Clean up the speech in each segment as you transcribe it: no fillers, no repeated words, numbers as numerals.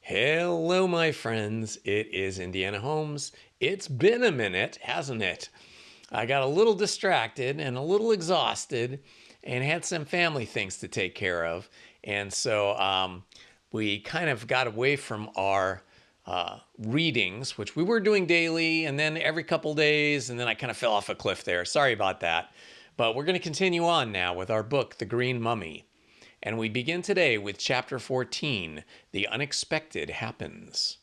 Hello, my friends. It is Indiana Holmes. It's been a minute, hasn't it? I got a little distracted and a little exhausted and had some family things to take care of. And so we kind of got away from our readings, which we were doing daily and then every couple days. And then I kind of fell off a cliff there. Sorry about that. But we're going to continue on now with our book, The Green Mummy. And we begin today with Chapter 14, The Unexpected Happens.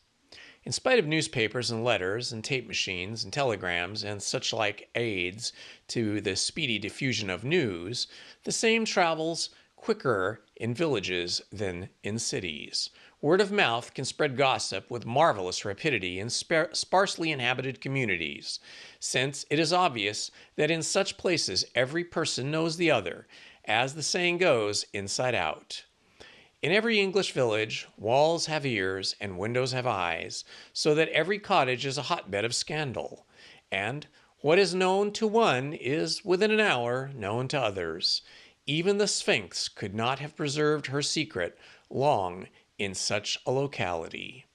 In spite of newspapers and letters and tape machines and telegrams and such like aids to the speedy diffusion of news, the same travels quicker in villages than in cities. Word of mouth can spread gossip with marvelous rapidity in sparsely inhabited communities, since it is obvious that in such places every person knows the other, as the saying goes, inside out. In every English village, walls have ears and windows have eyes, so that every cottage is a hotbed of scandal. And what is known to one is within an hour known to others. Even the Sphinx could not have preserved her secret long in such a locality.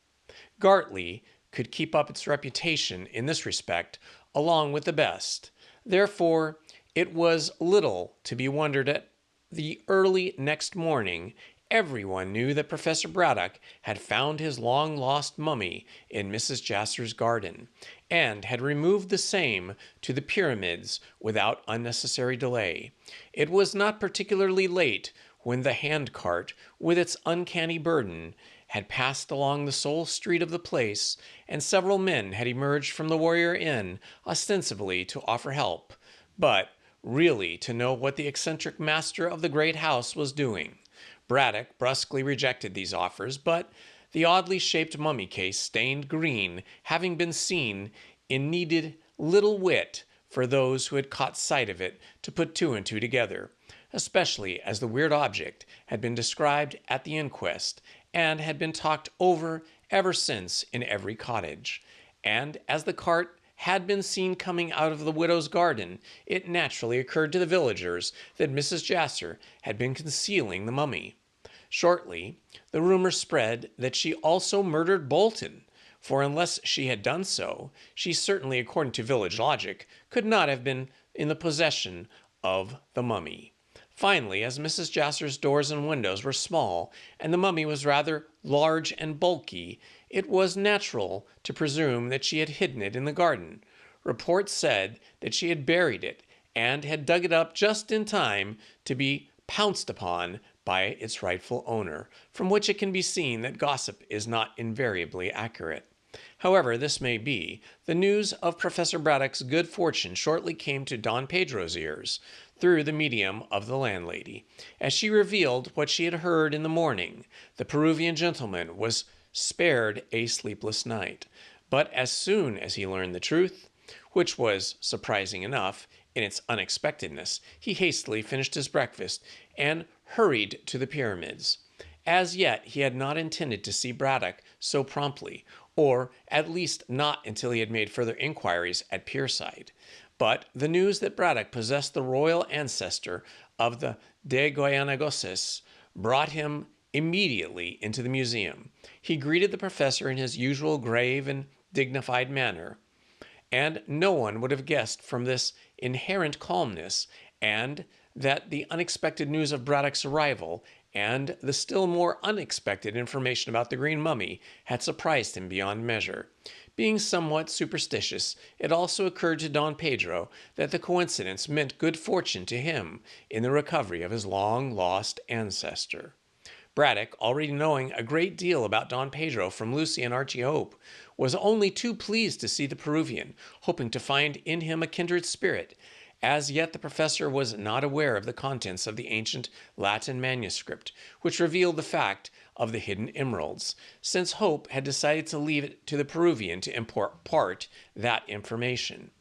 Gartley could keep up its reputation in this respect along with the best. Therefore, it was little to be wondered at the early next morning. Everyone knew that Professor Braddock had found his long-lost mummy in Mrs. Jasser's garden, and had removed the same to the pyramids without unnecessary delay. It was not particularly late when the hand-cart, with its uncanny burden, had passed along the sole street of the place, and several men had emerged from the Warrior Inn, ostensibly to offer help, but really to know what the eccentric master of the great house was doing. Braddock brusquely rejected these offers, but the oddly shaped mummy case, stained green, having been seen in, needed little wit for those who had caught sight of it to put two and two together, especially as the weird object had been described at the inquest and had been talked over ever since in every cottage. And as the cart had been seen coming out of the widow's garden, it naturally occurred to the villagers that Mrs. Jasser had been concealing the mummy. Shortly, the rumor spread that she also murdered Bolton, for unless she had done so, she certainly, according to village logic, could not have been in the possession of the mummy. Finally, as Mrs. Jasser's doors and windows were small, and the mummy was rather large and bulky, it was natural to presume that she had hidden it in the garden. Reports said that she had buried it, and had dug it up just in time to be pounced upon by its rightful owner, from which it can be seen that gossip is not invariably accurate. However this may be, the news of Professor Braddock's good fortune shortly came to Don Pedro's ears, through the medium of the landlady, as she revealed what she had heard in the morning. The Peruvian gentleman was spared a sleepless night, but as soon as he learned the truth, which was surprising enough in its unexpectedness, he hastily finished his breakfast and hurried to the pyramids. As yet he had not intended to see Braddock so promptly, or at least not until he had made further inquiries at Pierside. But the news that Braddock possessed the royal ancestor of the De Goyanagoses brought him immediately into the museum. He greeted the professor in his usual grave and dignified manner, and no one would have guessed from this inherent calmness, and that the unexpected news of Braddock's arrival and the still more unexpected information about the green mummy had surprised him beyond measure. Being somewhat superstitious, it also occurred to Don Pedro that the coincidence meant good fortune to him in the recovery of his long-lost ancestor. Braddock, already knowing a great deal about Don Pedro from Lucy and Archie Hope, was only too pleased to see the Peruvian, hoping to find in him a kindred spirit. As yet the professor was not aware of the contents of the ancient Latin manuscript, which revealed the fact of the hidden emeralds, since Hope had decided to leave it to the Peruvian to impart that information.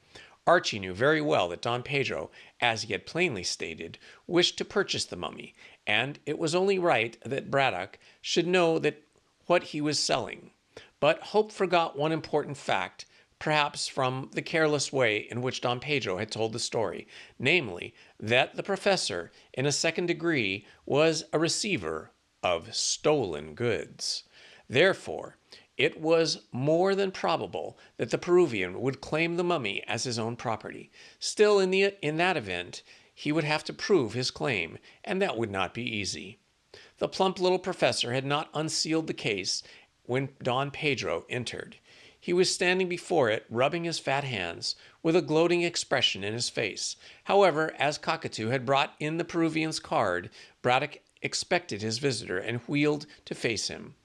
Archie knew very well that Don Pedro, as he had plainly stated, wished to purchase the mummy, and it was only right that Braddock should know that what he was selling. But Hope forgot one important fact, perhaps from the careless way in which Don Pedro had told the story, namely, that the professor, in a second degree, was a receiver of stolen goods. Therefore, it was more than probable that the Peruvian would claim the mummy as his own property. Still, in that event, he would have to prove his claim, and that would not be easy. The plump little professor had not unsealed the case when Don Pedro entered. He was standing before it, rubbing his fat hands, with a gloating expression in his face. However, as Cockatoo had brought in the Peruvian's card, Braddock expected his visitor and wheeled to face him.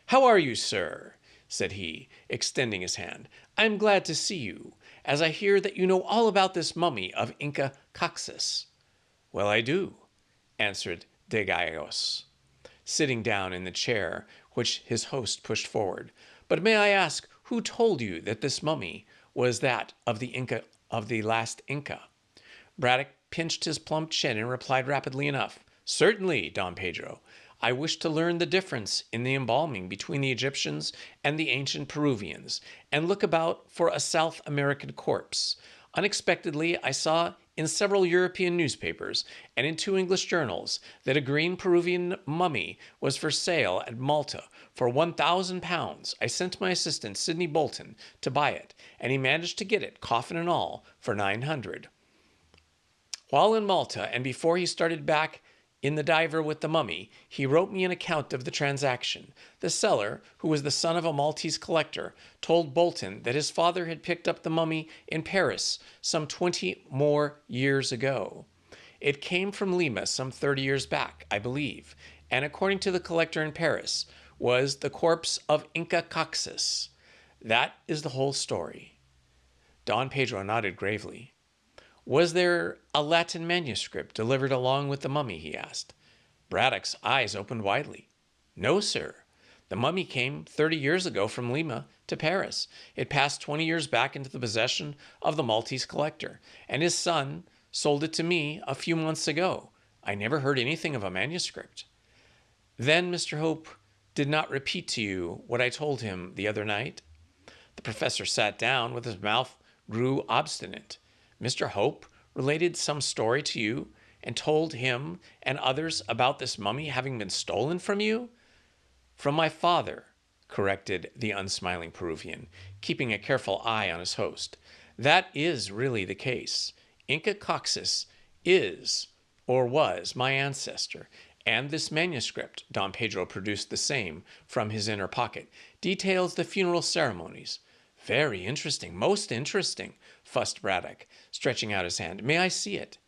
"How are you, sir?" said he, extending his hand. "I am glad to see you, as I hear that you know all about this mummy of Inca Coxus." "Well, I do," answered de Gallegos, sitting down in the chair which his host pushed forward. "But may I ask who told you that this mummy was that of the last Inca?" Braddock pinched his plump chin and replied rapidly enough. "Certainly, Don Pedro. I wish to learn the difference in the embalming between the Egyptians and the ancient Peruvians, and look about for a South American corpse. Unexpectedly, I saw in several European newspapers and in 2 English journals that a green Peruvian mummy was for sale at Malta for £1,000. I sent my assistant, Sidney Bolton, to buy it, and he managed to get it, coffin and all, for 900. While in Malta, and before he started back in the diver with the mummy, he wrote me an account of the transaction. The seller, who was the son of a Maltese collector, told Bolton that his father had picked up the mummy in Paris some 20 more years ago. It came from Lima some 30 years back, I believe, and according to the collector in Paris, was the corpse of Inca Coxus. That is the whole story." Don Pedro nodded gravely. "Was there a Latin manuscript delivered along with the mummy?" he asked. Braddock's eyes opened widely. "No, sir. The mummy came 30 years ago from Lima to Paris. It passed 20 years back into the possession of the Maltese collector, and his son sold it to me a few months ago. I never heard anything of a manuscript." "Then Mr. Hope did not repeat to you what I told him the other night?" The professor sat down, with his mouth grew obstinate. "Mr. Hope related some story to you and told him and others about this mummy having been stolen from you?" "From my father," corrected the unsmiling Peruvian, keeping a careful eye on his host. "That is really the case. Inca Coxus is, or was, my ancestor, and this manuscript," Don Pedro produced the same from his inner pocket, "details the funeral ceremonies." "Very interesting, most interesting," fussed Braddock, stretching out his hand. "May I see it?"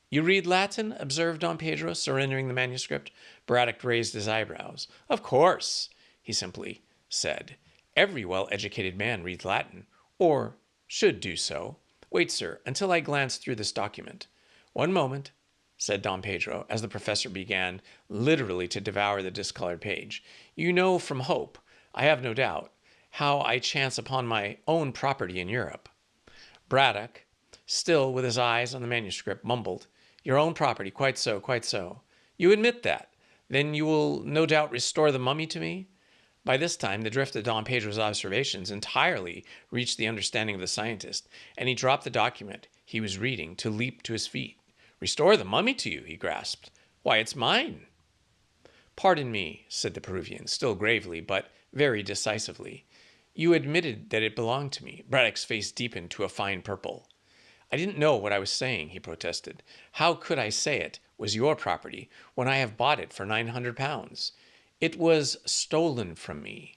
"You read Latin?" observed Don Pedro, surrendering the manuscript. Braddock raised his eyebrows. "Of course," he simply said. "Every well-educated man reads Latin, or should do so. Wait, sir, until I glance through this document." "One moment," said Don Pedro, as the professor began literally to devour the discolored page. "You know from Hope, I have no doubt, how I chance upon my own property in Europe." Braddock, still with his eyes on the manuscript, mumbled, "Your own property, quite so, quite so. You admit that? Then you will no doubt restore the mummy to me?" By this time, the drift of Don Pedro's observations entirely reached the understanding of the scientist, and he dropped the document he was reading to leap to his feet. "Restore the mummy to you?" he grasped. "Why, it's mine." "Pardon me," said the Peruvian, still gravely, but very decisively. "You admitted that it belonged to me." Braddock's face deepened to a fine purple. "I didn't know what I was saying," he protested. "How could I say it was your property when I have bought it for £900? It was stolen from me."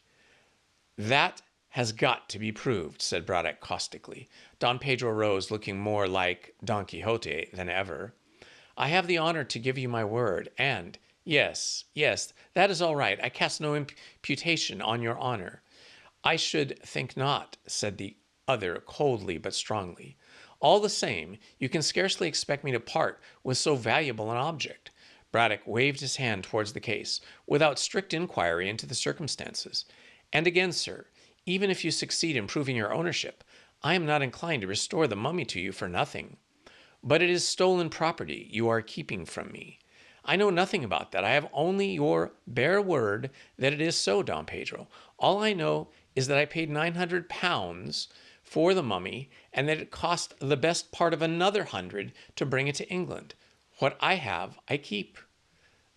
"That has got to be proved," said Braddock caustically. Don Pedro rose, looking more like Don Quixote than ever. "I have the honor to give you my word, and yes, that is all right. I cast no imputation on your honor." "I should think not," said the other coldly but strongly. "All the same, you can scarcely expect me to part with so valuable an object." Braddock waved his hand towards the case, without strict inquiry into the circumstances. "And again, sir, even if you succeed in proving your ownership, I am not inclined to restore the mummy to you for nothing." "But it is stolen property you are keeping from me." "I know nothing about that. I have only your bare word that it is so, Don Pedro. All I know is that I paid £900 for the mummy, and that it cost the best part of another 100 to bring it to England. What I have, I keep."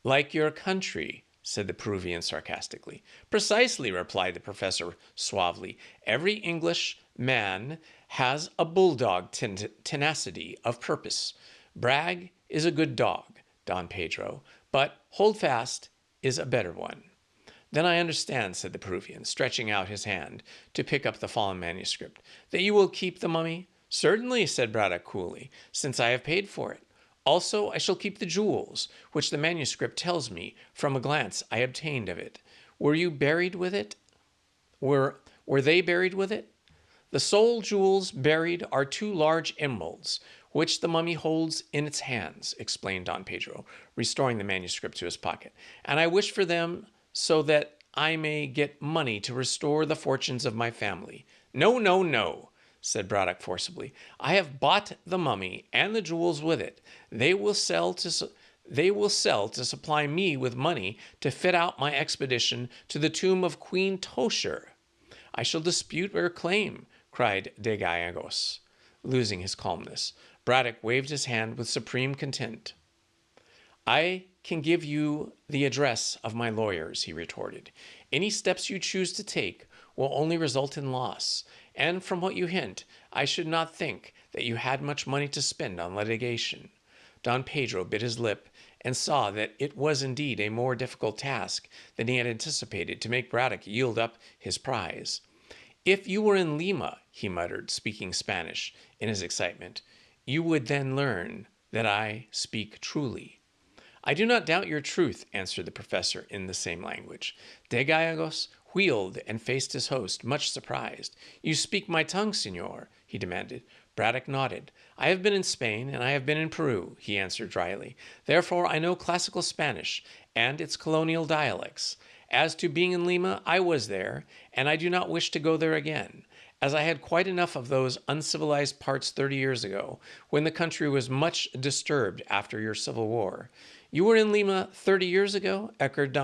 "Like your country," said the Peruvian sarcastically. Precisely, replied the professor suavely. Every English man has a bulldog tenacity of purpose. Bragg is a good dog, Don Pedro, but Holdfast is a better one. Then I understand, said the Peruvian, stretching out his hand to pick up the fallen manuscript, that you will keep the mummy? Certainly, said Braddock coolly, since I have paid for it. Also, I shall keep the jewels, which the manuscript tells me from a glance I obtained of it. Were you buried with it? Were they buried with it? The sole jewels buried are two large emeralds, which the mummy holds in its hands, explained Don Pedro, restoring the manuscript to his pocket. And I wish for them so that I may get money to restore the fortunes of my family. No, no, no, said Braddock forcibly. I have bought the mummy and the jewels with it. They will sell to supply me with money to fit out my expedition to the tomb of Queen Tosher. I shall dispute your claim, cried de Gallegos, losing his calmness. Braddock waved his hand with supreme contempt. I can give you the address of my lawyers, he retorted. Any steps you choose to take will only result in loss, and from what you hint, I should not think that you had much money to spend on litigation. Don Pedro bit his lip and saw that it was indeed a more difficult task than he had anticipated to make Braddock yield up his prize. If you were in Lima, he muttered, speaking Spanish in his excitement, you would then learn that I speak truly. I do not doubt your truth, answered the professor in the same language. De Gallegos wheeled and faced his host, much surprised. You speak my tongue, senor, he demanded. Braddock nodded. I have been in Spain, and I have been in Peru, he answered dryly. Therefore, I know classical Spanish and its colonial dialects. As to being in Lima, I was there, and I do not wish to go there again, as I had quite enough of those uncivilized parts 30 years ago, when the country was much disturbed after your civil war. You were in Lima 30 years ago? Echoed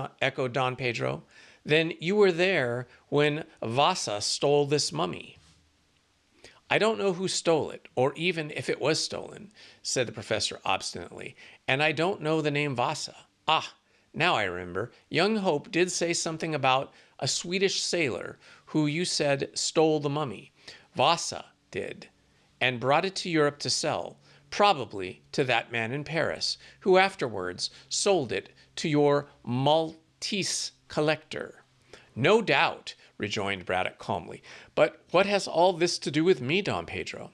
Don Pedro. Then you were there when Vasa stole this mummy. I don't know who stole it, or even if it was stolen, said the professor obstinately, and I don't know the name Vasa. Ah, now I remember. Young Hope did say something about a Swedish sailor who you said stole the mummy. Vasa did, and brought it to Europe to sell, probably to that man in Paris, who afterwards sold it to your Maltese collector. No doubt, rejoined Braddock calmly. But what has all this to do with me, Don Pedro?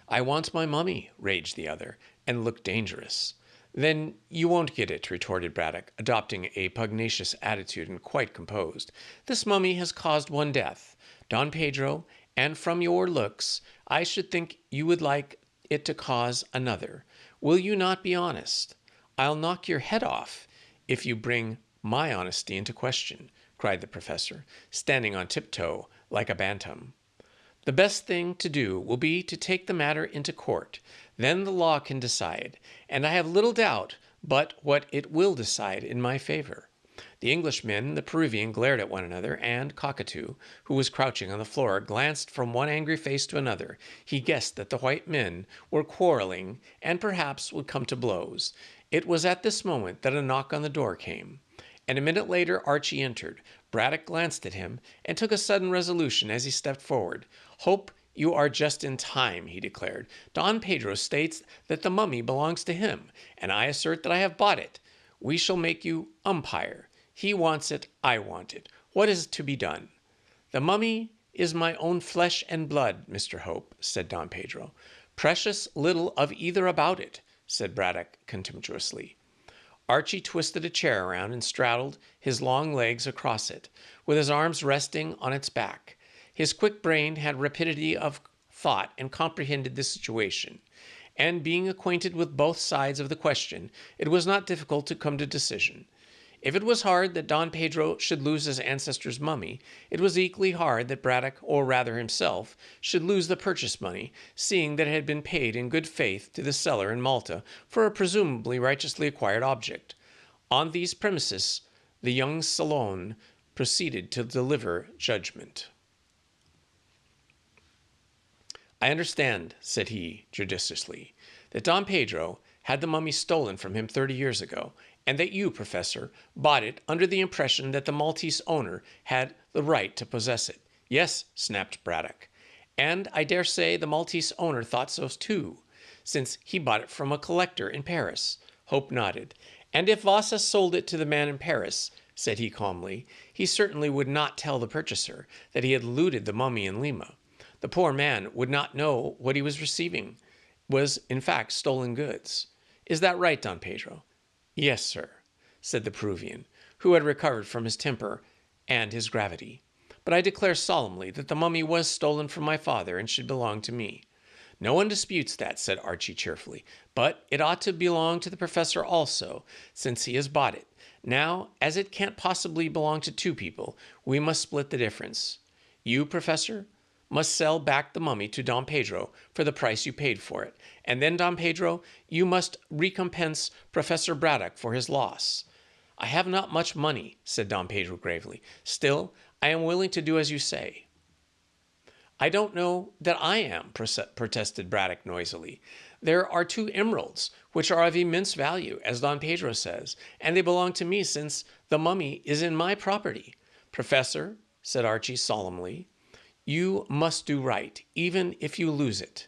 I want my mummy, raged the other, and looked dangerous. Then you won't get it, retorted Braddock, adopting a pugnacious attitude and quite composed. This mummy has caused one death, Don Pedro, and from your looks, I should think you would like it to cause another. Will you not be honest? I'll knock your head off if you bring my honesty into question, cried the professor, standing on tiptoe like a bantam. The best thing to do will be to take the matter into court. Then the law can decide, and I have little doubt but what it will decide in my favor. The Englishman and the Peruvian glared at one another, and Cockatoo, who was crouching on the floor, glanced from one angry face to another. He guessed that the white men were quarreling and perhaps would come to blows. It was at this moment that a knock on the door came, and a minute later Archie entered. Braddock glanced at him and took a sudden resolution as he stepped forward. Hope you are just in time, he declared. Don Pedro states that the mummy belongs to him, and I assert that I have bought it. We shall make you umpire. He wants it, I want it. What is to be done? The mummy is my own flesh and blood, Mr. Hope, said Don Pedro. Precious little of either about it, said Braddock contemptuously. Archie twisted a chair around and straddled his long legs across it, with his arms resting on its back. His quick brain had rapidity of thought and comprehended the situation, and being acquainted with both sides of the question, it was not difficult to come to decision. If it was hard that Don Pedro should lose his ancestor's mummy, it was equally hard that Braddock, or rather himself, should lose the purchase money, seeing that it had been paid in good faith to the seller in Malta for a presumably righteously acquired object. On these premises, the young Salon proceeded to deliver judgment. I understand, said he judiciously, that Don Pedro had the mummy stolen from him 30 years ago, and that you, Professor, bought it under the impression that the Maltese owner had the right to possess it. Yes, snapped Braddock. And I dare say the Maltese owner thought so too, since he bought it from a collector in Paris. Hope nodded. And if Vasa sold it to the man in Paris, said he calmly, he certainly would not tell the purchaser that he had looted the mummy in Lima. The poor man would not know what he was receiving was, in fact, stolen goods. Is that right, Don Pedro? Yes, sir, said the Peruvian, who had recovered from his temper and his gravity. But I declare solemnly that the mummy was stolen from my father and should belong to me. No one disputes that, said Archie cheerfully, but it ought to belong to the professor also, since he has bought it. Now, as it can't possibly belong to two people, we must split the difference. You, Professor, must sell back the mummy to Don Pedro for the price you paid for it, and then, Don Pedro, you must recompense Professor Braddock for his loss. I have not much money, said Don Pedro gravely. Still, I am willing to do as you say. I don't know that I am, protested Braddock noisily. There are 2 emeralds, which are of immense value, as Don Pedro says, and they belong to me since the mummy is in my property. Professor, said Archie solemnly, you must do right, even if you lose it.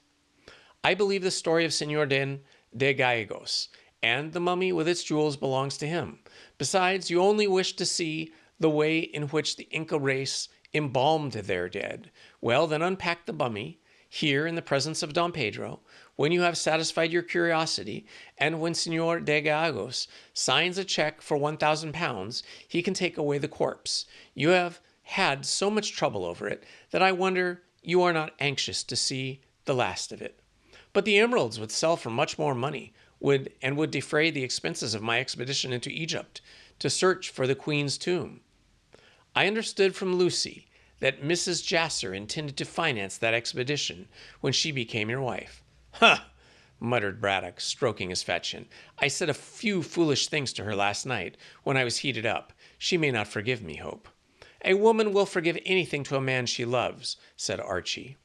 I believe the story of Senor de Gallegos, and the mummy with its jewels belongs to him. Besides, you only wish to see the way in which the Inca race embalmed their dead. Well, then unpack the mummy, here in the presence of Don Pedro, when you have satisfied your curiosity, and when Senor de Gallegos signs a check for 1,000 pounds, he can take away the corpse. You have had so much trouble over it that I wonder you are not anxious to see the last of it. But the emeralds would sell for much more money, would defray the expenses of my expedition into Egypt to search for the Queen's tomb. I understood from Lucy that Mrs. Jasser intended to finance that expedition when she became your wife. Huh, muttered Braddock, stroking his fat chin. I said a few foolish things to her last night when I was heated up. She may not forgive me, Hope. A woman will forgive anything to a man she loves, said Archie.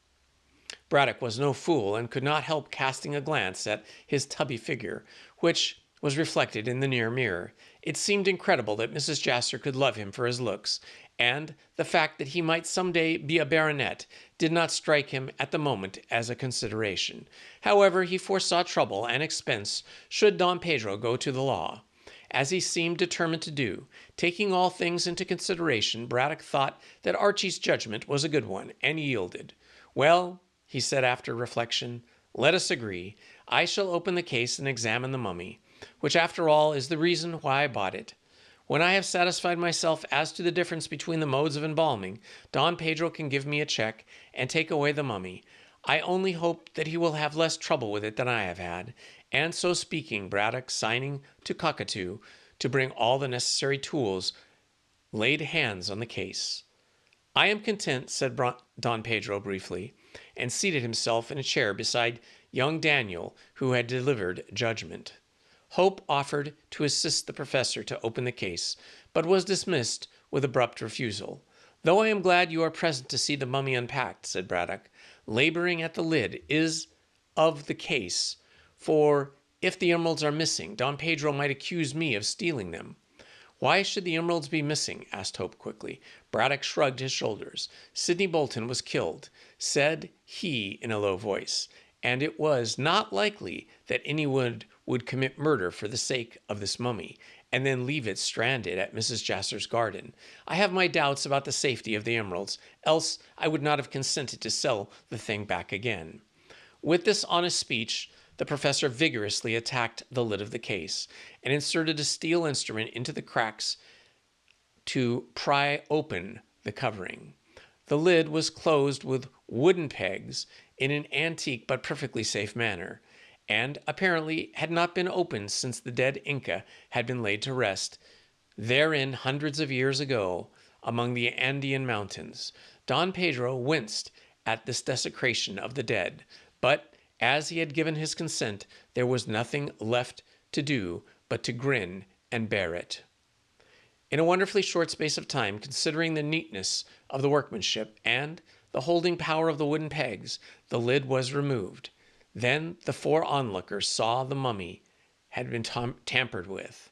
Braddock was no fool and could not help casting a glance at his tubby figure, which was reflected in the near mirror. It seemed incredible that Mrs. Jasser could love him for his looks, and the fact that he might someday be a baronet did not strike him at the moment as a consideration. However, he foresaw trouble and expense should Don Pedro go to the law, as he seemed determined to do. Taking all things into consideration, Braddock thought that Archie's judgment was a good one, and yielded. Well, he said after reflection, let us agree. I shall open the case and examine the mummy, which after all is the reason why I bought it. When I have satisfied myself as to the difference between the modes of embalming, Don Pedro can give me a check and take away the mummy. I only hope that he will have less trouble with it than I have had. And so speaking, Braddock, signing to Cockatoo to bring all the necessary tools, laid hands on the case. I am content, said Don Pedro briefly, and seated himself in a chair beside young Daniel, who had delivered judgment. Hope offered to assist the professor to open the case, but was dismissed with abrupt refusal. Though I am glad you are present to see the mummy unpacked, said Braddock, laboring at the lid is of the case, for if the emeralds are missing, Don Pedro might accuse me of stealing them. Why should the emeralds be missing? Asked Hope quickly. Braddock shrugged his shoulders. Sidney Bolton was killed, said he in a low voice, and it was not likely that anyone would commit murder for the sake of this mummy, and then leave it stranded at Mrs. Jasser's garden. I have my doubts about the safety of the emeralds, else I would not have consented to sell the thing back again. With this honest speech, the professor vigorously attacked the lid of the case and inserted a steel instrument into the cracks to pry open the covering. The lid was closed with wooden pegs in an antique but perfectly safe manner, and apparently had not been opened since the dead Inca had been laid to rest therein hundreds of years ago among the Andean mountains. Don Pedro winced at this desecration of the dead, but as he had given his consent, there was nothing left to do but to grin and bear it. In a wonderfully short space of time, considering the neatness of the workmanship and the holding power of the wooden pegs, the lid was removed. Then the 4 onlookers saw the mummy had been tampered with.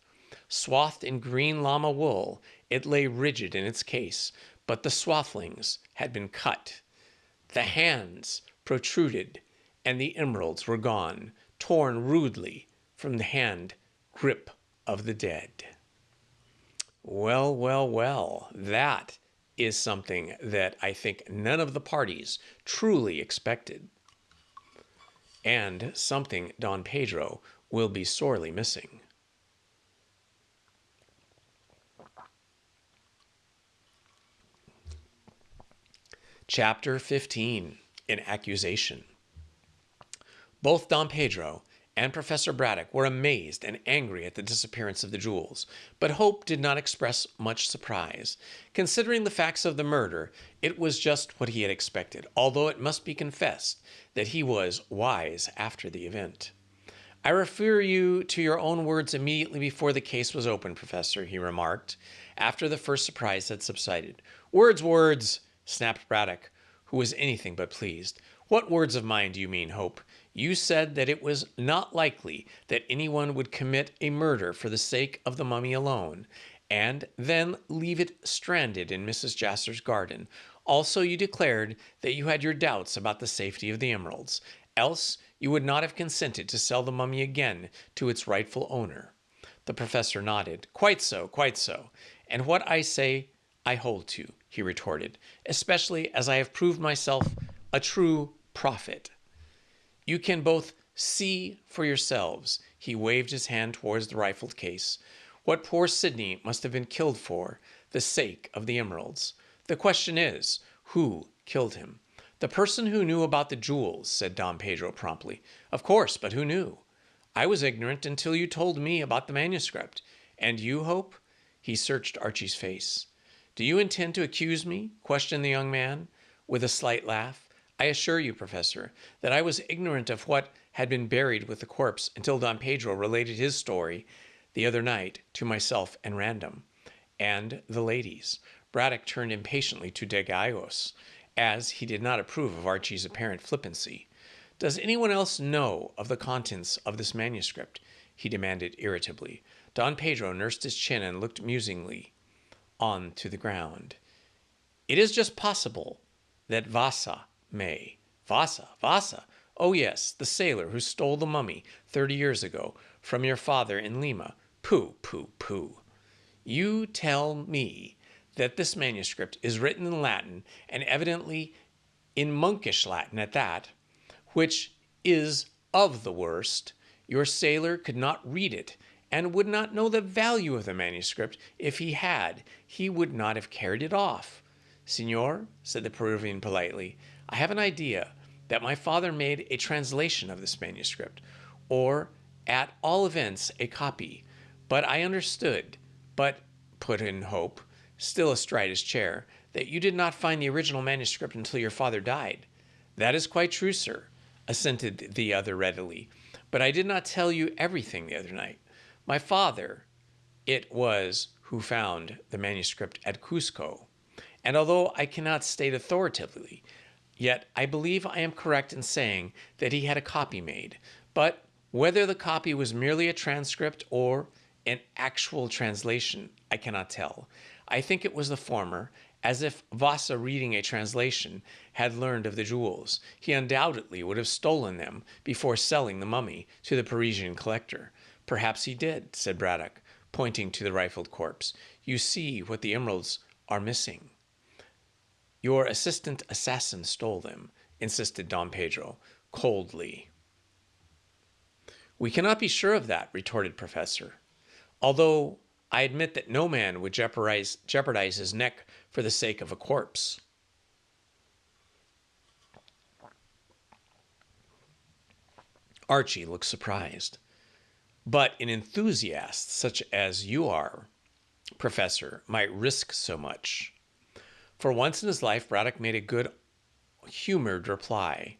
Swathed in green llama wool, it lay rigid in its case, but the swathings had been cut. The hands protruded, and the emeralds were gone, torn rudely from the hand grip of the dead. Well, well, well, that is something that I think none of the parties truly expected, and something Don Pedro will be sorely missing. Chapter 15, An Accusation. Both Don Pedro and Professor Braddock were amazed and angry at the disappearance of the jewels, but Hope did not express much surprise. Considering the facts of the murder, it was just what he had expected, although it must be confessed that he was wise after the event. I refer you to your own words immediately before the case was opened, Professor, he remarked, after the first surprise had subsided. Words, words, snapped Braddock, who was anything but pleased. What words of mine do you mean, Hope? You said that it was not likely that anyone would commit a murder for the sake of the mummy alone, and then leave it stranded in Mrs. Jasser's garden. Also, you declared that you had your doubts about the safety of the emeralds, else you would not have consented to sell the mummy again to its rightful owner. The professor nodded. Quite so, quite so. And what I say I hold to, he retorted, especially as I have proved myself a true prophet. You can both see for yourselves, he waved his hand towards the rifled case, what poor Sidney must have been killed for the sake of the emeralds. The question is, who killed him? The person who knew about the jewels, said Don Pedro promptly. Of course, but who knew? I was ignorant until you told me about the manuscript. And you, Hope? He searched Archie's face. Do you intend to accuse me? Questioned the young man, with a slight laugh. I assure you, Professor, that I was ignorant of what had been buried with the corpse until Don Pedro related his story the other night to myself and Random, and the ladies. Braddock turned impatiently to de Gallos, as he did not approve of Archie's apparent flippancy. Does anyone else know of the contents of this manuscript? He demanded irritably. Don Pedro nursed his chin and looked musingly on to the ground. It is just possible that Vasa may. Vasa. Oh yes, the sailor who stole the mummy 30 years ago from your father in Lima. Pooh. You tell me that this manuscript is written in Latin, and evidently in monkish Latin at that, which is of the worst. Your sailor could not read it and would not know the value of the manuscript. If he had, he would not have carried it off. Senor, said the Peruvian politely, I have an idea that my father made a translation of this manuscript, or at all events a copy. But I understood, put in Hope, still astride his chair, that you did not find the original manuscript until your father died. That is quite true, sir, assented the other readily. But I did not tell you everything the other night. My father, it was who found the manuscript at Cusco. And although I cannot state authoritatively, yet I believe I am correct in saying that he had a copy made. But whether the copy was merely a transcript or an actual translation, I cannot tell. I think it was the former, as if Vasa, reading a translation, had learned of the jewels. He undoubtedly would have stolen them before selling the mummy to the Parisian collector. Perhaps he did, said Braddock, pointing to the rifled corpse. You see what the emeralds are missing. Your assistant assassin stole them, insisted Don Pedro, coldly. We cannot be sure of that, retorted Professor. Although I admit that no man would jeopardize his neck for the sake of a corpse. Archie looked surprised. But an enthusiast such as you are, Professor, might risk so much. For once in his life, Braddock made a good-humored reply.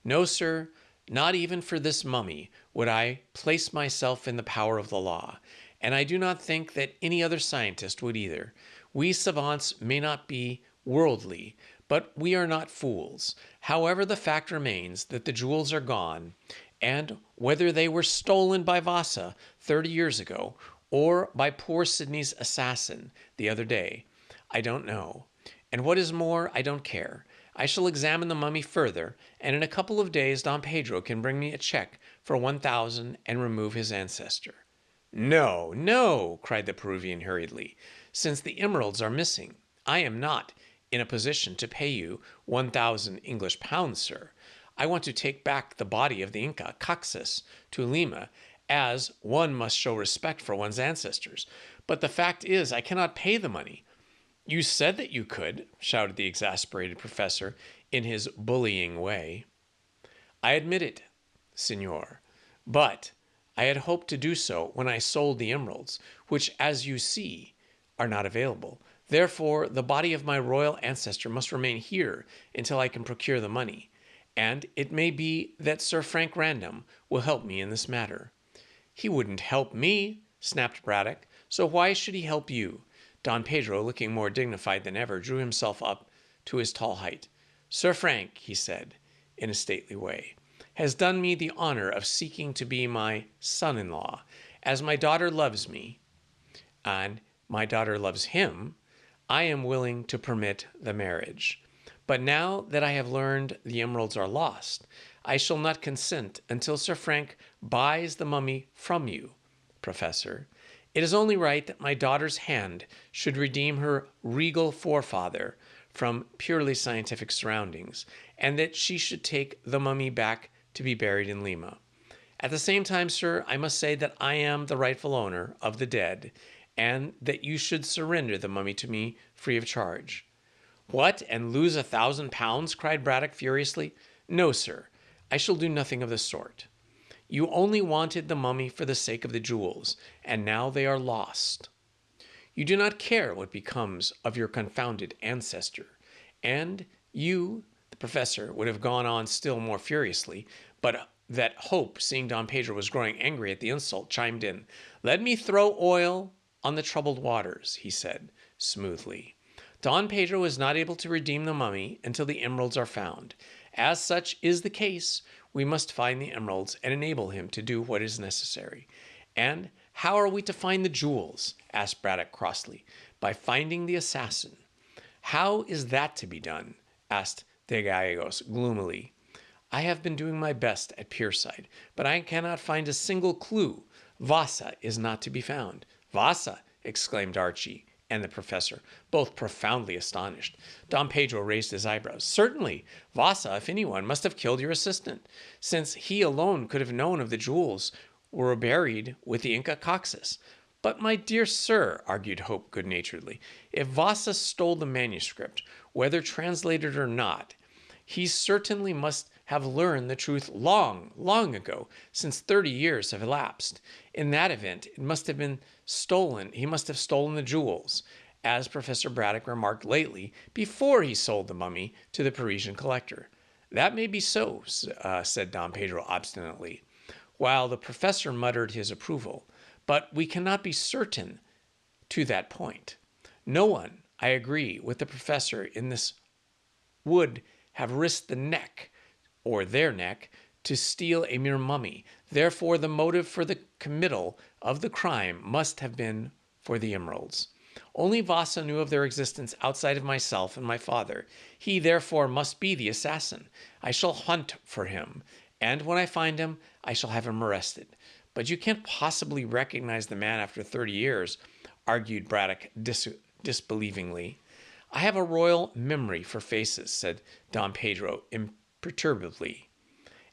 No, sir, not even for this mummy would I place myself in the power of the law, and I do not think that any other scientist would either. We savants may not be worldly, but we are not fools. However, the fact remains that the jewels are gone, and whether they were stolen by Vasa 30 years ago or by poor Sidney's assassin the other day. I don't know. And what is more, I don't care. I shall examine the mummy further, and in a couple of days Don Pedro can bring me a check for 1,000 and remove his ancestor. No, no, cried the Peruvian hurriedly. Since the emeralds are missing, I am not in a position to pay you 1,000 English pounds, sir. I want to take back the body of the Inca Caxas to Lima, as one must show respect for one's ancestors. But the fact is, I cannot pay the money. You said that you could, shouted the exasperated professor in his bullying way. I admit it, senor, but I had hoped to do so when I sold the emeralds, which, as you see, are not available. Therefore, the body of my royal ancestor must remain here until I can procure the money, and it may be that Sir Frank Random will help me in this matter. He wouldn't help me, snapped Braddock, so why should he help you? Don Pedro, looking more dignified than ever, drew himself up to his tall height. Sir Frank, he said, in a stately way, has done me the honor of seeking to be my son-in-law. As my daughter loves me, and my daughter loves him, I am willing to permit the marriage. But now that I have learned the emeralds are lost, I shall not consent until Sir Frank buys the mummy from you, Professor. It is only right that my daughter's hand should redeem her regal forefather from purely scientific surroundings, and that she should take the mummy back to be buried in Lima. At the same time, sir, I must say that I am the rightful owner of the dead, and that you should surrender the mummy to me free of charge. What, and lose 1,000 pounds? Cried Braddock furiously. No, sir, I shall do nothing of the sort. You only wanted the mummy for the sake of the jewels, and now they are lost. You do not care what becomes of your confounded ancestor. And you, the professor, would have gone on still more furiously, but that Hope, seeing Don Pedro was growing angry at the insult, chimed in. Let me throw oil on the troubled waters, he said smoothly. Don Pedro is not able to redeem the mummy until the emeralds are found. As such is the case, we must find the emeralds and enable him to do what is necessary. And how are we to find the jewels? Asked Braddock crossly. By finding the assassin. How is that to be done? Asked de Gallegos gloomily. I have been doing my best at Pierside, but I cannot find a single clue. Vasa is not to be found. Vasa, exclaimed Archie and the professor, both profoundly astonished. Don Pedro raised his eyebrows. Certainly, Vasa, if anyone, must have killed your assistant, since he alone could have known of the jewels were buried with the Inca Caxas. But, my dear sir, argued Hope good-naturedly, if Vasa stole the manuscript, whether translated or not, he certainly must have learned the truth long, long ago, since 30 years have elapsed. In that event, it must have been stolen. He must have stolen the jewels, as Professor Braddock remarked lately, before he sold the mummy to the Parisian collector. That may be so, said Don Pedro obstinately, while the professor muttered his approval. But we cannot be certain to that point. No one, I agree with the professor in this, would have risked the neck, or their neck, to steal a mere mummy. Therefore, the motive for the committal of the crime must have been for the emeralds. Only Vasa knew of their existence outside of myself and my father. He, therefore, must be the assassin. I shall hunt for him, and when I find him, I shall have him arrested. But you can't possibly recognize the man after 30 years, argued Braddock disbelievingly. I have a royal memory for faces, said Don Pedro imperturbably.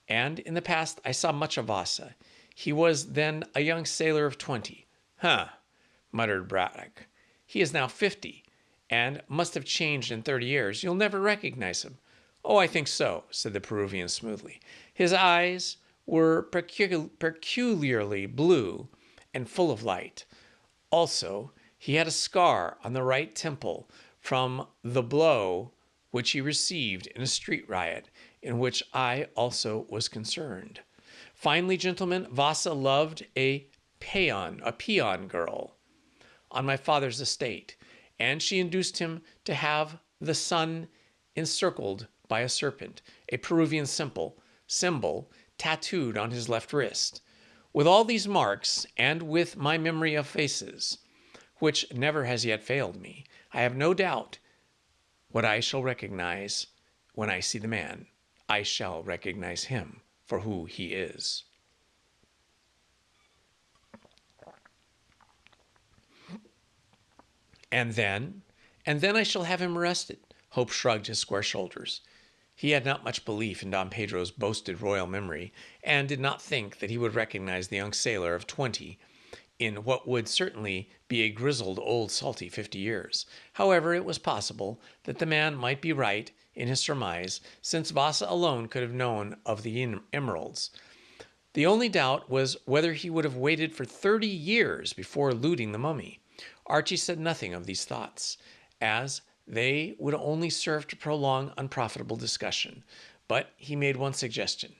And in the past I saw much of Vasa. He was then a young sailor of 20. Huh, muttered Braddock. He is now 50, and must have changed in 30 years. You'll never recognize him. Oh, I think so, said the Peruvian smoothly. His eyes were peculiarly blue and full of light. Also, he had a scar on the right temple from the blow which he received in a street riot, in which I also was concerned. Finally, gentlemen, Vasa loved a peon girl on my father's estate, and she induced him to have the sun encircled by a serpent, a Peruvian symbol, tattooed on his left wrist. With all these marks, and with my memory of faces, which never has yet failed me, I have no doubt what I shall recognize when I see the man. I shall recognize him for who he is. And then? And then I shall have him arrested. Hope shrugged his square shoulders. He had not much belief in Don Pedro's boasted royal memory, and did not think that he would recognize the young sailor of 20 in what would certainly be a grizzled old salty 50 years. However, it was possible that the man might be right in his surmise, since Vasa alone could have known of the emeralds. The only doubt was whether he would have waited for 30 years before looting the mummy. Archie said nothing of these thoughts, as they would only serve to prolong unprofitable discussion. But he made one suggestion.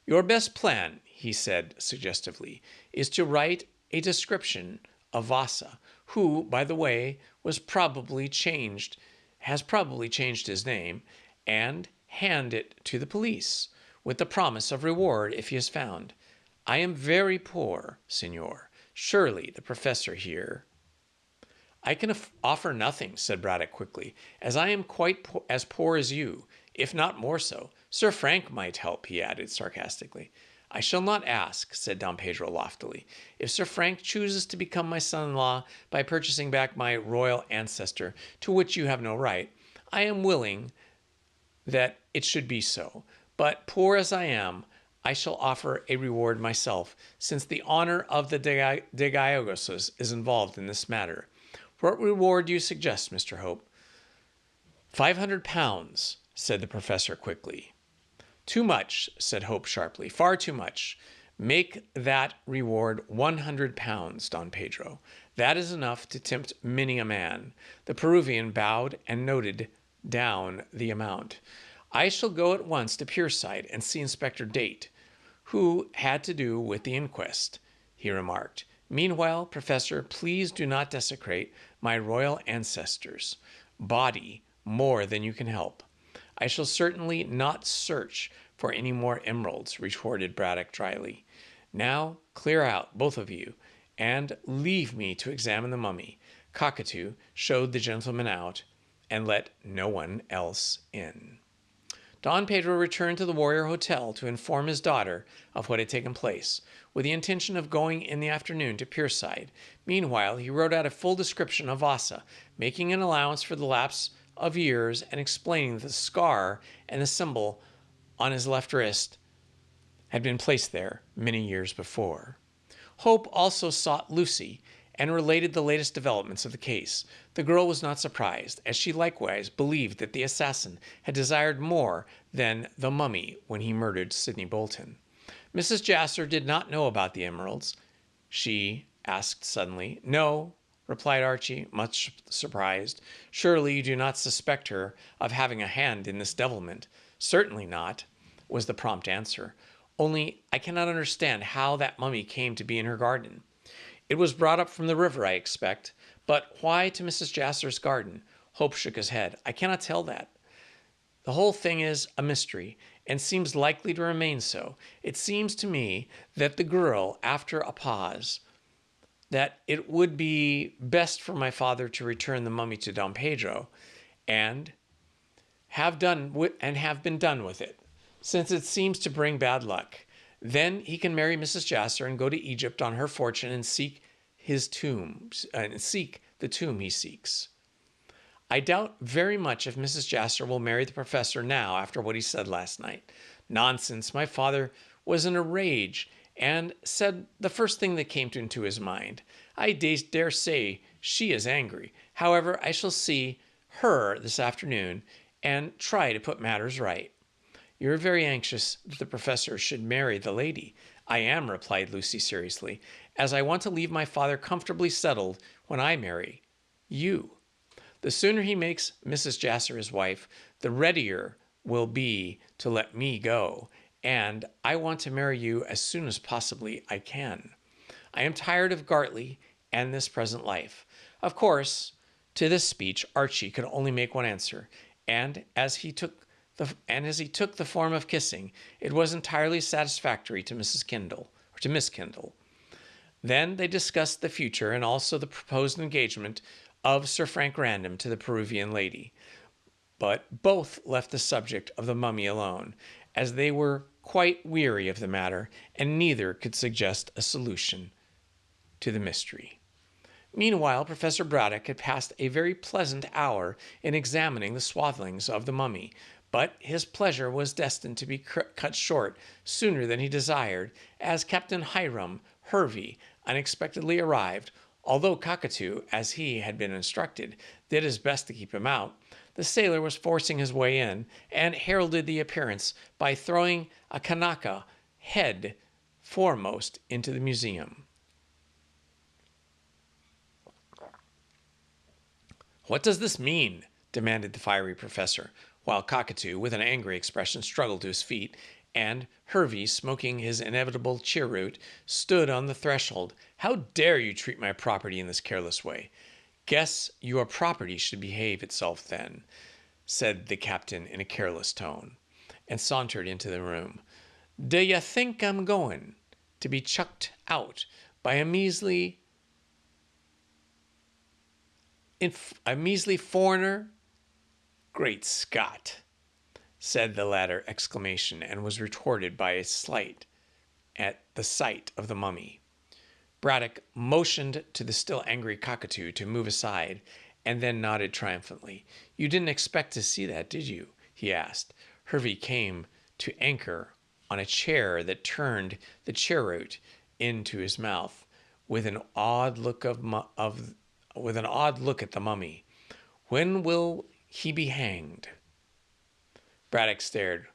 Your best plan, he said suggestively, is to write a description of Vasa, who, by the way, has probably changed his name, and hand it to the police, with the promise of reward if he is found. I am very poor, senor. Surely the professor here... I can offer nothing, said Braddock quickly, as I am quite as poor as you, if not more so. Sir Frank might help, he added sarcastically. I shall not ask, said Don Pedro loftily. If Sir Frank chooses to become my son-in-law by purchasing back my royal ancestor, to which you have no right, I am willing that it should be so. But poor as I am, I shall offer a reward myself, since the honor of the De Gallegos is involved in this matter. What reward do you suggest, Mr. Hope? 500 pounds, said the professor quickly. Too much, said Hope sharply. Far too much. Make that reward 100 pounds, Don Pedro. That is enough to tempt many a man. The Peruvian bowed and noted down the amount. I shall go at once to Pierside and see Inspector Date, who had to do with the inquest, he remarked. Meanwhile, Professor, please do not desecrate my royal ancestors' body more than you can help. I shall certainly not search for any more emeralds, retorted Braddock dryly. Now, clear out, both of you, and leave me to examine the mummy. Cockatoo showed the gentleman out and let no one else in. Don Pedro returned to the Warrior Hotel to inform his daughter of what had taken place, with the intention of going in the afternoon to Pierside. Meanwhile, he wrote out a full description of Vasa, making an allowance for the lapse of years and explaining that the scar and the symbol on his left wrist had been placed there many years before. Hope also sought Lucy and related the latest developments of the case. The girl was not surprised, as she likewise believed that the assassin had desired more than the mummy when he murdered Sidney Bolton. Mrs. Jasser did not know about the emeralds, she asked suddenly. No, replied Archie, much surprised. Surely you do not suspect her of having a hand in this devilment. Certainly not, was the prompt answer. Only I cannot understand how that mummy came to be in her garden. It was brought up from the river, I expect. But why to Mrs. Jasser's garden? Hope shook his head. I cannot tell that. The whole thing is a mystery, and seems likely to remain so. It seems to me that the girl, after a pause, that it would be best for my father to return the mummy to Don Pedro, and have been done with it, since it seems to bring bad luck. Then he can marry Mrs. Jasser and go to Egypt on her fortune and seek his tomb, seek the tomb he seeks. I doubt very much if Mrs. Jasser will marry the professor now after what he said last night. Nonsense, my father was in a rage and said the first thing that came into his mind. I dare say she is angry. However, I shall see her this afternoon and try to put matters right. You're very anxious that the professor should marry the lady. I am, replied Lucy seriously, as I want to leave my father comfortably settled when I marry you. The sooner he makes Mrs. Jasser his wife, the readier will be to let me go, and I want to marry you as soon as possibly I can. I am tired of Gartley and this present life. Of course, to this speech, Archie could only make one answer, and as he took the form of kissing, it was entirely satisfactory to Mrs. or to miskindle. Then they discussed the future and also the proposed engagement of Sir Frank Random to the Peruvian lady. But both left the subject of the mummy alone, as they were quite weary of the matter, and neither could suggest a solution to the mystery. Meanwhile, Professor Braddock had passed a very pleasant hour in examining the swaddlings of the mummy, but his pleasure was destined to be cut short sooner than he desired, as Captain Hiram Hervey unexpectedly arrived. Although Cockatoo, as he had been instructed, did his best to keep him out, the sailor was forcing his way in and heralded the appearance by throwing a Kanaka head foremost into the museum. "What does this mean?" demanded the fiery professor, while Cockatoo, with an angry expression, struggled to his feet, and Hervey, smoking his inevitable cheroot, stood on the threshold. "How dare you treat my property in this careless way?" "Guess your property should behave itself then," said the captain in a careless tone, and sauntered into the room. "Do you think I'm going to be chucked out by a measly foreigner?" "Great Scott!" said the latter exclamation, and was retorted by a slight at the sight of the mummy. Braddock motioned to the still angry Cockatoo to move aside, and then nodded triumphantly. "You didn't expect to see that, did you?" he asked. Hervey came to anchor on a chair that turned the cheroot into his mouth, with an odd look at the mummy. "When will he be hanged?" Braddock stared.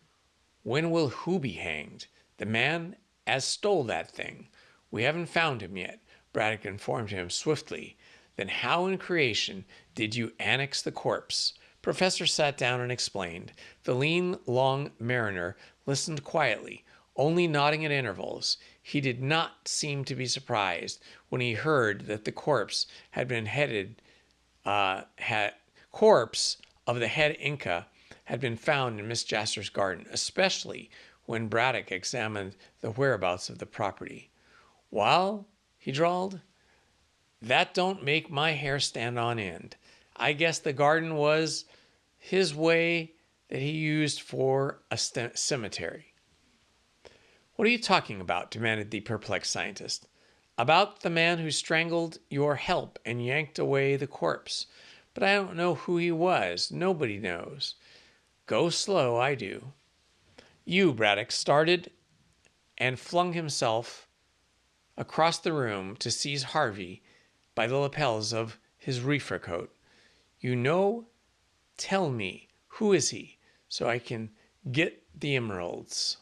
"When will who be hanged?" "The man as stole that thing. We haven't found him yet," Braddock informed him swiftly. "Then how in creation did you annex the corpse?" Professor sat down and explained. The lean, long mariner listened quietly, only nodding at intervals. He did not seem to be surprised when he heard that the corpse of the head Inca had been found in Miss Jasper's garden, especially when Braddock examined the whereabouts of the property. "Wall," he drawled, "that don't make my hair stand on end. I guess the garden was his way that he used for a cemetery." "What are you talking about?" demanded the perplexed scientist. "About the man who strangled your help and yanked away the corpse. But I don't know who he was. Nobody knows. Go slow, I do." Braddock started and flung himself across the room to seize Harvey by the lapels of his reefer coat. Tell me, who is he, so I can get the emeralds."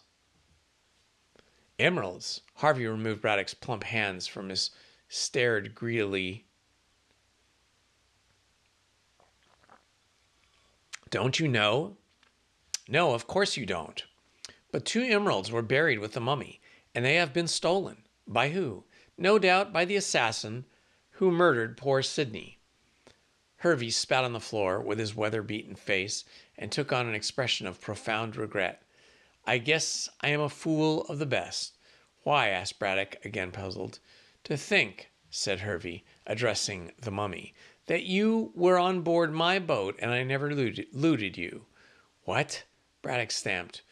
"Emeralds?" Harvey removed Braddock's plump hands from his stared greedily. "Don't you know?" "No, of course you don't. But 2 emeralds were buried with the mummy, and they have been stolen." "By who?" "No doubt by the assassin who murdered poor Sidney." Hervey spat on the floor with his weather-beaten face and took on an expression of profound regret. "I guess I am a fool of the best." "Why?" asked Braddock, again puzzled. "To think," said Hervey, addressing the mummy, "that you were on board my boat and I never looted you." "What?" Braddock stamped.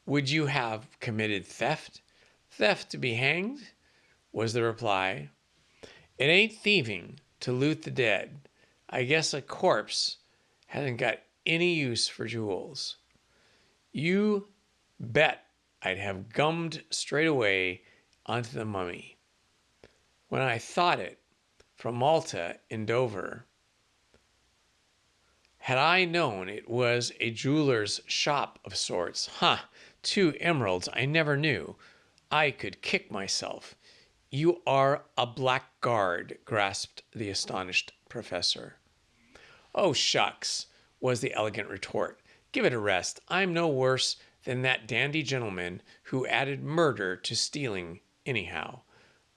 "Would you have committed theft?" "Theft to be hanged," was the reply. "It ain't thieving to loot the dead. I guess a corpse hasn't got any use for jewels." "You bet I'd have gummed straight away onto the mummy. When I thought it from Malta in Dover. Had I known it was a jeweler's shop of sorts. 2 emeralds I never knew. I could kick myself." "You are a blackguard," grasped the astonished professor. "Oh, shucks," was the elegant retort. "Give it a rest. I'm no worse than that dandy gentleman who added murder to stealing, anyhow."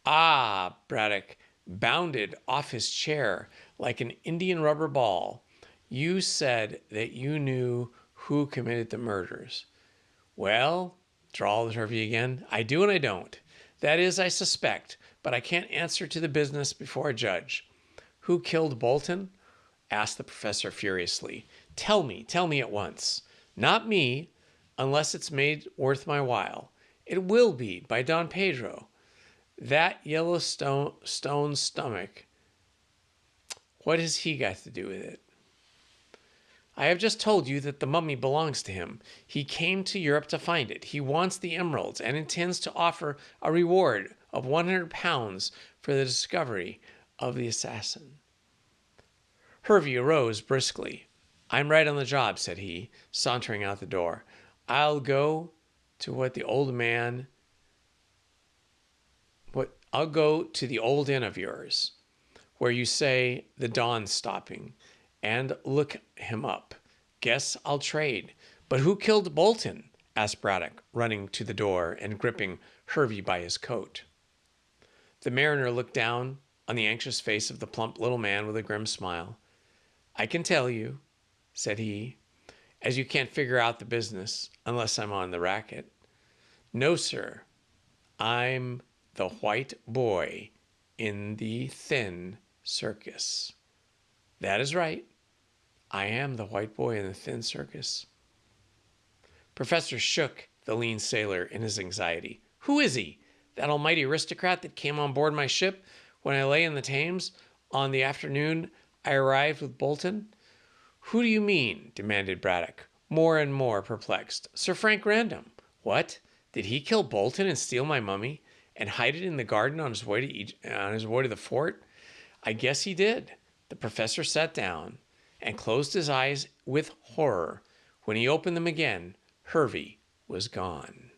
"Ah!" Braddock bounded off his chair like an Indian rubber ball. "You said that you knew who committed the murders." "Well," drawled Hervey again, "I do and I don't. That is, I suspect, but I can't answer to the business before a judge. Who killed Bolton? Asked the professor furiously. Tell me at once. Not me, unless it's made worth my while. It will be by Don Pedro. That Yellowstone stomach. What has he got to do with it? I have just told you that the mummy belongs to him. He came to Europe to find it. He wants the emeralds and intends to offer a reward of 100 pounds for the discovery of the assassin. Hervey arose briskly. I'm right on the job, said he, sauntering out the door. I'll go to the old inn of yours, where you say the Don's stopping, and look him up. Guess I'll trade. But who killed Bolton? Asked Braddock, running to the door and gripping Hervey by his coat. The mariner looked down on the anxious face of the plump little man with a grim smile. I can tell you, said he, as you can't figure out the business unless I'm on the racket. No, sir. I'm the white boy in the thin circus. That is right. I am the white boy in the thin circus. Professor shook the lean sailor in his anxiety. Who is he? That almighty aristocrat that came on board my ship when I lay in the Thames on the afternoon I arrived with Bolton? Who do you mean? Demanded Braddock, more and more perplexed. Sir Frank Random. What? Did he kill Bolton and steal my mummy and hide it in the garden on his way to the fort? I guess he did. The professor sat down and closed his eyes with horror. When he opened them again, Hervey was gone.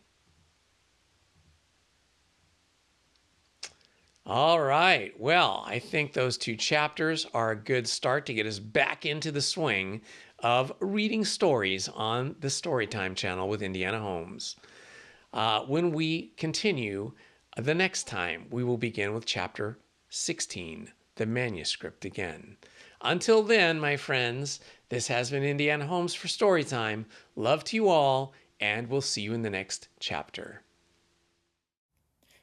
All right. Well, I think those 2 chapters are a good start to get us back into the swing of reading stories on the Storytime channel with Indiana Homes. When we continue the next time, we will begin with chapter 16, the manuscript again. Until then, my friends, this has been Indiana Homes for Storytime. Love to you all, and we'll see you in the next chapter.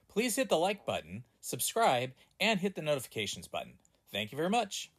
Please hit the like button, subscribe, and hit the notifications button. Thank you very much.